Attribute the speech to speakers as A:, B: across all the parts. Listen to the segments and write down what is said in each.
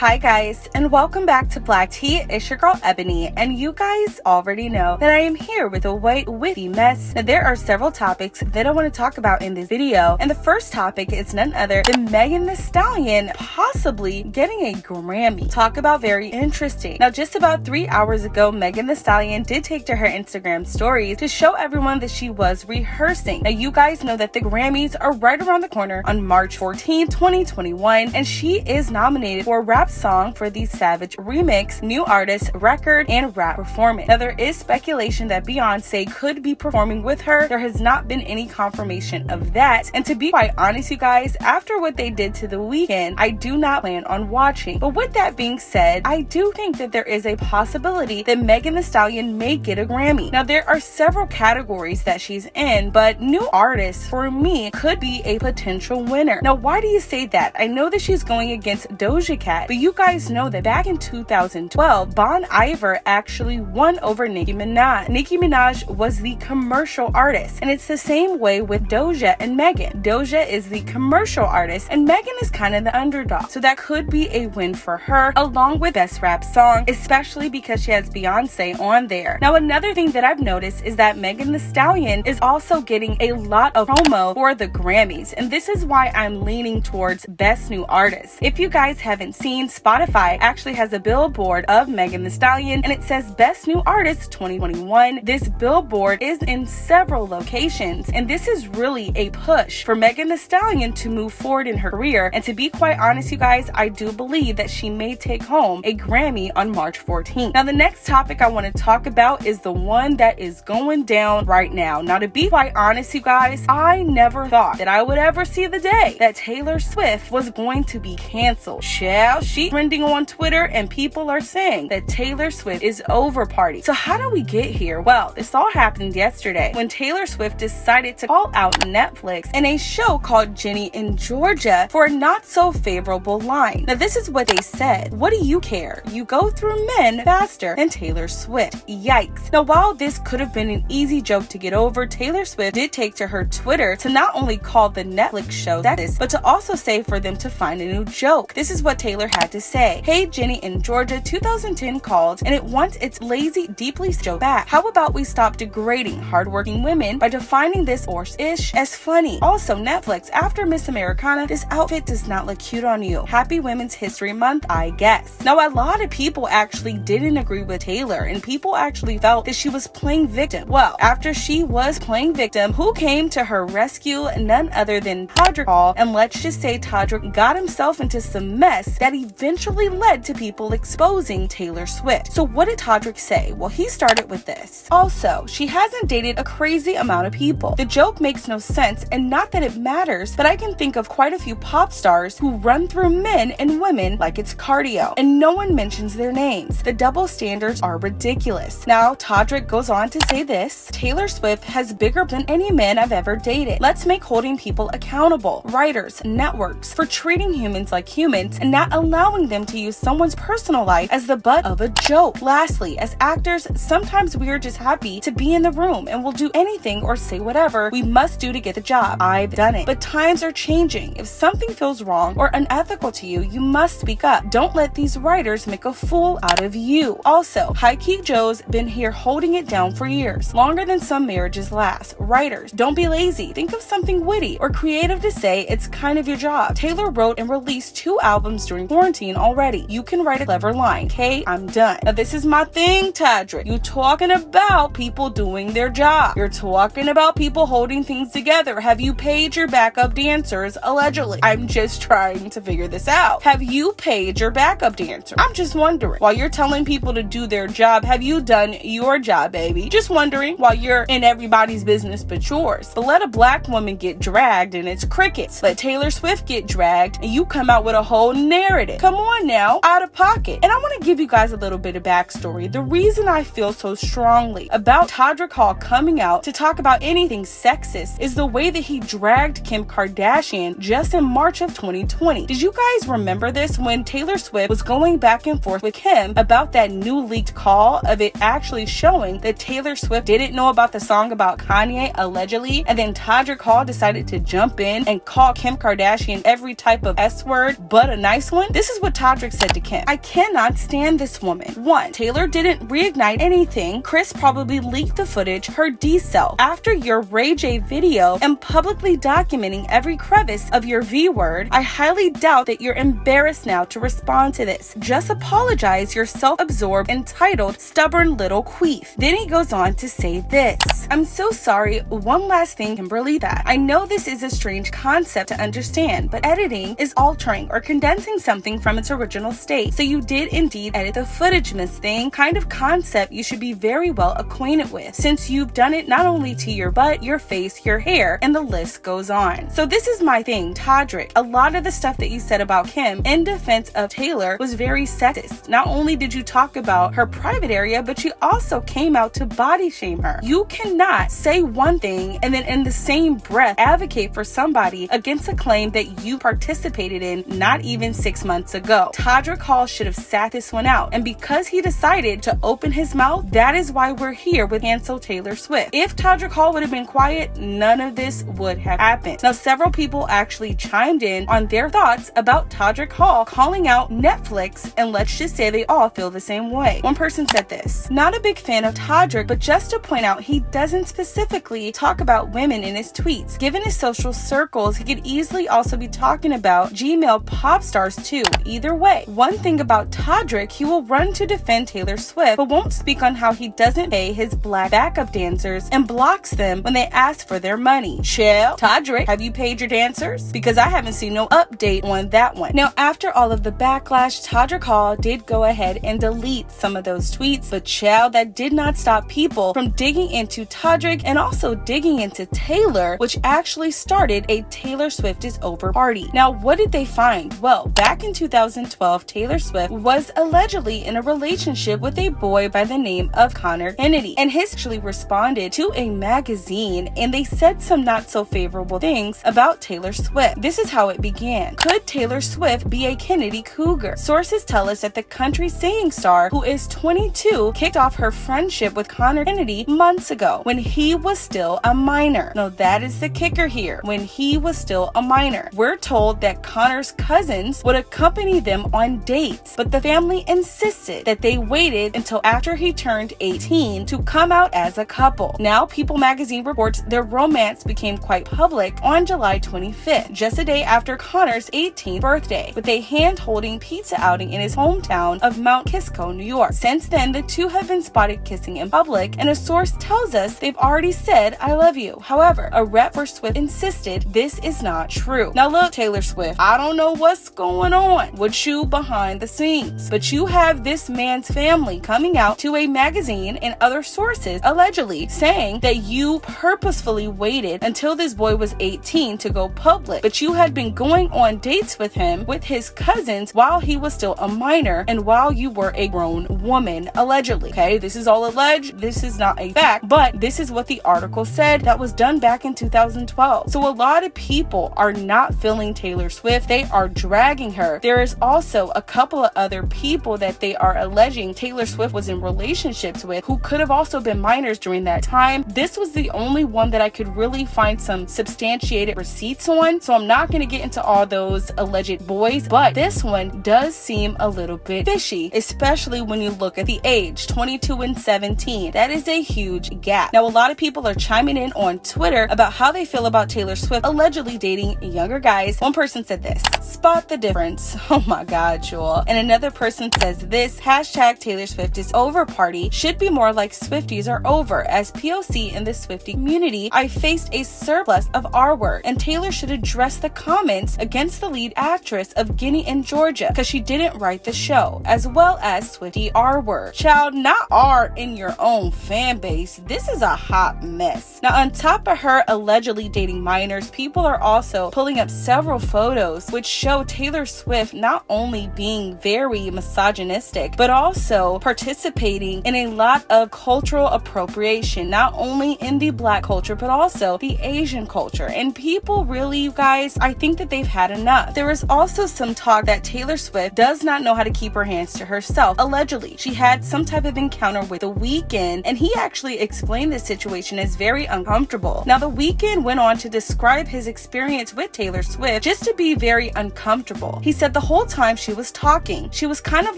A: Hi guys, and welcome back to Black Tea. It's your girl Ebony, and you guys already know that I am here with a white witty mess. Now, there are several topics that I want to talk about in this video, and the first topic is none other than Megan Thee Stallion possibly getting a Grammy. Talk about very interesting. Now, just about 3 hours ago, Megan Thee Stallion did take to her Instagram stories to show everyone that she was rehearsing. Now, you guys know that the Grammys are right around the corner on March 14, 2021, and she is nominated for a rap song for the Savage remix, new artist, record, and rap performance. Now, there is speculation that Beyonce could be performing with her. There has not been any confirmation of that, and to be quite honest, you guys, after what they did to The Weeknd, I do not plan on watching. But with that being said, I do think that there is a possibility that Megan Thee Stallion may get a Grammy. Now, there are several categories that she's in, but new artists, for me, could be a potential winner. Now, why do you say that? I know that she's going against Doja Cat, but you guys know that back in 2012, Bon Iver actually won over Nicki Minaj. Nicki Minaj was the commercial artist, and it's the same way with Doja and Megan. Doja is the commercial artist, and Megan is kind of the underdog. So that could be a win for her, along with Best Rap Song, especially because she has Beyonce on there. Now, another thing that I've noticed is that Megan Thee Stallion is also getting a lot of promo for the Grammys, and this is why I'm leaning towards Best New Artist. If you guys haven't seen, Spotify actually has a billboard of Megan Thee Stallion, and it says Best New Artist 2021. This billboard is in several locations, and this is really a push for Megan Thee Stallion to move forward in her career. And to be quite honest, you guys, I do believe that she may take home a Grammy on March 14th. Now, the next topic I want to talk about is the one that is going down right now. Now, to be quite honest, you guys, I never thought that I would ever see the day that Taylor Swift was going to be canceled. Shall she? Trending on Twitter, and people are saying that Taylor Swift is over party. So how do we get here? Well, this all happened yesterday when Taylor Swift decided to call out Netflix in a show called Ginny and Georgia for a not so favorable line. Now, this is what they said. What do you care? You go through men faster than Taylor Swift. Yikes. Now, while this could have been an easy joke to get over, Taylor Swift did take to her Twitter to not only call the Netflix show that is, but to also say for them to find a new joke. This is what Taylor had to say. Hey, Ginny in Georgia, 2010 called, and it wants its lazy, deeply joke back. How about we stop degrading hardworking women by defining this ish as funny? Also, Netflix, after Miss Americana, this outfit does not look cute on you. Happy Women's History Month, I guess. Now, a lot of people actually didn't agree with Taylor, and people actually felt that she was playing victim. Well, after she was playing victim, who came to her rescue? None other than Todrick Hall, and let's just say Todrick got himself into some mess that eventually led to people exposing Taylor Swift. So what did Todrick say? Well, he started with this. Also, she hasn't dated a crazy amount of people. The joke makes no sense, and not that it matters, but I can think of quite a few pop stars who run through men and women like it's cardio, and no one mentions their names. The double standards are ridiculous. Now, Todrick goes on to say this: Taylor Swift has bigger than any man I've ever dated. Let's make holding people accountable. Writers, networks, for treating humans like humans and not allowing them to use someone's personal life as the butt of a joke. Lastly, as actors, sometimes we are just happy to be in the room and will do anything or say whatever we must do to get the job. I've done it. But times are changing. If something feels wrong or unethical to you, you must speak up. Don't let these writers make a fool out of you. Also, High Key Joe's been here holding it down for years, longer than some marriages last. Writers, don't be lazy. Think of something witty or creative to say. It's kind of your job. Taylor wrote and released 2 albums during quarantine already. You can write a clever line. Okay, I'm done. Now, this is my thing, Todrick. You talking about people doing their job. You're talking about people holding things together. Have you paid your backup dancers? Allegedly. I'm just trying to figure this out. Have you paid your backup dancer? I'm just wondering. While you're telling people to do their job, have you done your job, baby? Just wondering, while you're in everybody's business but yours. But let a black woman get dragged and it's crickets. Let Taylor Swift get dragged and you come out with a whole narrative. Come on now, out of pocket. And I want to give you guys a little bit of backstory. The reason I feel so strongly about Todrick Hall coming out to talk about anything sexist is the way that he dragged Kim Kardashian just in March of 2020. Did you guys remember this when Taylor Swift was going back and forth with Kim about that new leaked call of it actually showing that Taylor Swift didn't know about the song about Kanye allegedly, and then Todrick Hall decided to jump in and call Kim Kardashian every type of S word but a nice one? This is is what Todrick said to Kim. I cannot stand this woman. 1. Taylor didn't reignite anything. Kris probably leaked the footage, her decel. After your Ray J video and publicly documenting every crevice of your V word, I highly doubt that you're embarrassed now to respond to this. Just apologize, you're self-absorbed, entitled, stubborn little queef. Then he goes on to say this. I'm so sorry. One last thing, Kimberly, that I know this is a strange concept to understand, but editing is altering or condensing something from its original state. So you did indeed edit the footage, Miss Thing. Kind of concept you should be very well acquainted with, since you've done it not only to your butt, your face, your hair, and the list goes on. So this is my thing, Todrick. A lot of the stuff that you said about Kim in defense of Taylor was very sexist. Not only did you talk about her private area, but you also came out to body shame her. You cannot say one thing and then in the same breath advocate for somebody against a claim that you participated in not even 6 months ago. Todrick Hall should have sat this one out, and because he decided to open his mouth, that is why we're here with cancel Taylor Swift. If Todrick Hall would have been quiet, none of this would have happened. Now, several people actually chimed in on their thoughts about Todrick Hall calling out Netflix, and let's just say they all feel the same way. One person said this: not a big fan of Todrick, but just to point out he doesn't specifically talk about women in his tweets. Given his social circles, he could easily also be talking about Gmail pop stars too. Either way, one thing about Todrick, he will run to defend Taylor Swift, but won't speak on how he doesn't pay his black backup dancers and blocks them when they ask for their money. Chill. Todrick, have you paid your dancers? Because I haven't seen no update on that one. Now, after all of the backlash, Todrick Hall did go ahead and delete some of those tweets, but child, that did not stop people from digging into Todrick and also digging into Taylor, which actually started a Taylor Swift is over party. Now, what did they find? Well, back in 2012, Taylor Swift was allegedly in a relationship with a boy by the name of Conor Kennedy, and his actually responded to a magazine, and they said some not so favorable things about Taylor Swift. This is how it began. Could Taylor Swift be a Kennedy cougar? Sources tell us that the country singing star, who is 22, kicked off her friendship with Conor Kennedy months ago when he was still a minor. No, that is the kicker here. When he was still a minor. We're told that Conor's cousins would accompany them on dates, but the family insisted that they waited until after he turned 18 to come out as a couple. Now, People magazine reports their romance became quite public on July 25th, just a day after Conor's 18th birthday, with a hand-holding pizza outing in his hometown of Mount Kisco, New York. Since then, the two have been spotted kissing in public, and a source tells us they've already said, I love you. However, a rep for Swift insisted this is not true. Now look, Taylor Swift, I don't know what's going on with you behind the scenes, but you have this man's family coming out to a magazine and other sources allegedly saying that you purposefully waited until this boy was 18 to go public, but you had been going on dates with him with his cousins while he was still a minor and while you were a grown woman, allegedly. Okay, this is all alleged, this is not a fact, but this is what the article said that was done back in 2012. So a lot of people are not feeling Taylor Swift, they are dragging her. There is also a couple of other people that they are alleging Taylor Swift was in relationships with who could have also been minors during that time. This was the only one that I could really find some substantiated receipts on, so I'm not going to get into all those alleged boys, but this one does seem a little bit fishy, especially when you look at the age, 22 and 17. That is a huge gap. Now, a lot of people are chiming in on Twitter about how they feel about Taylor Swift allegedly dating younger guys. One person said this: spot the difference. Oh my god, y'all. And another person says this: hashtag Taylor Swift is over party should be more like Swifties are over. As POC in the Swiftie community, I faced a surplus of R word, and Taylor should address the comments against the lead actress of Ginny and Georgia because she didn't write the show, as well as Swiftie R word. Child, not R in your own fan base. This is a hot mess. Now, on top of her allegedly dating minors, people are also pulling up several photos which show Taylor Swift not only being very misogynistic, but also participating in a lot of cultural appropriation, not only in the Black culture, but also the Asian culture. And people really, you guys, I think that they've had enough. There is also some talk that Taylor Swift does not know how to keep her hands to herself. Allegedly, she had some type of encounter with The Weeknd, and he actually explained this situation as very uncomfortable. Now, The Weeknd went on to describe his experience with Taylor Swift just to be very uncomfortable. He said the whole time she was talking, she was kind of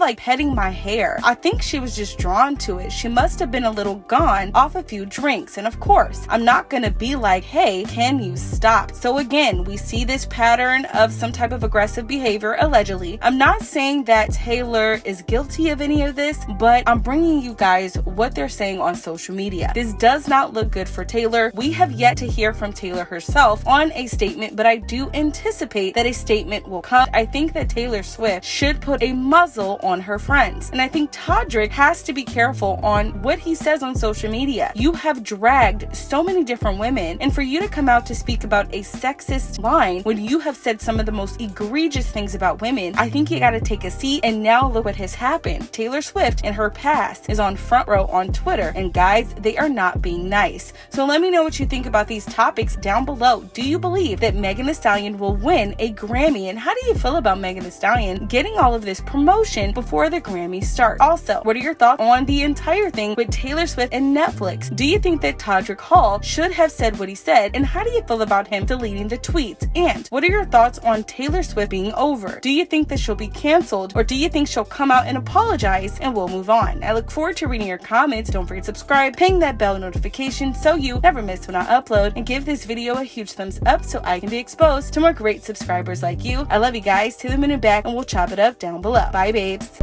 A: like petting my hair. I think she was just drawn to it. She must have been a little gone off a few drinks. And of course, I'm not gonna be like, hey, can you stop? So again, we see this pattern of some type of aggressive behavior, allegedly. I'm not saying that Taylor is guilty of any of this, but I'm bringing you guys what they're saying on social media. This does not look good for Taylor. We have yet to hear from Taylor herself on a statement, but I do anticipate that a statement will come. I think that Taylor Swift should put a muzzle on her friends. And I think Todrick has to be careful on what he says on social media. You have dragged so many different women, and for you to come out to speak about a sexist line when you have said some of the most egregious things about women, I think you gotta take a seat. And now look what has happened. Taylor Swift in her past is on front row on Twitter, and guys, they are not being nice. So let me know what you think about these topics down below. Do you believe that Megan Thee Stallion will win a Grammy? And how do you feel about Megan Thee Stallion getting all of this promotion before the Grammys start? Also, what are your thoughts on the entire thing with Taylor Swift and Netflix? Do you think that Todrick Hall should have said what he said? And how do you feel about him deleting the tweets? And what are your thoughts on Taylor Swift being over? Do you think that she'll be canceled, or do you think she'll come out and apologize and we'll move on? I look forward to reading your comments. Don't forget to subscribe, ping that bell notification so you never miss when I upload, and give this video a huge thumbs up so I can be exposed to more great subscribers like you. I love you guys. Till the minute back, and we'll chop it up down below. Bye, babes.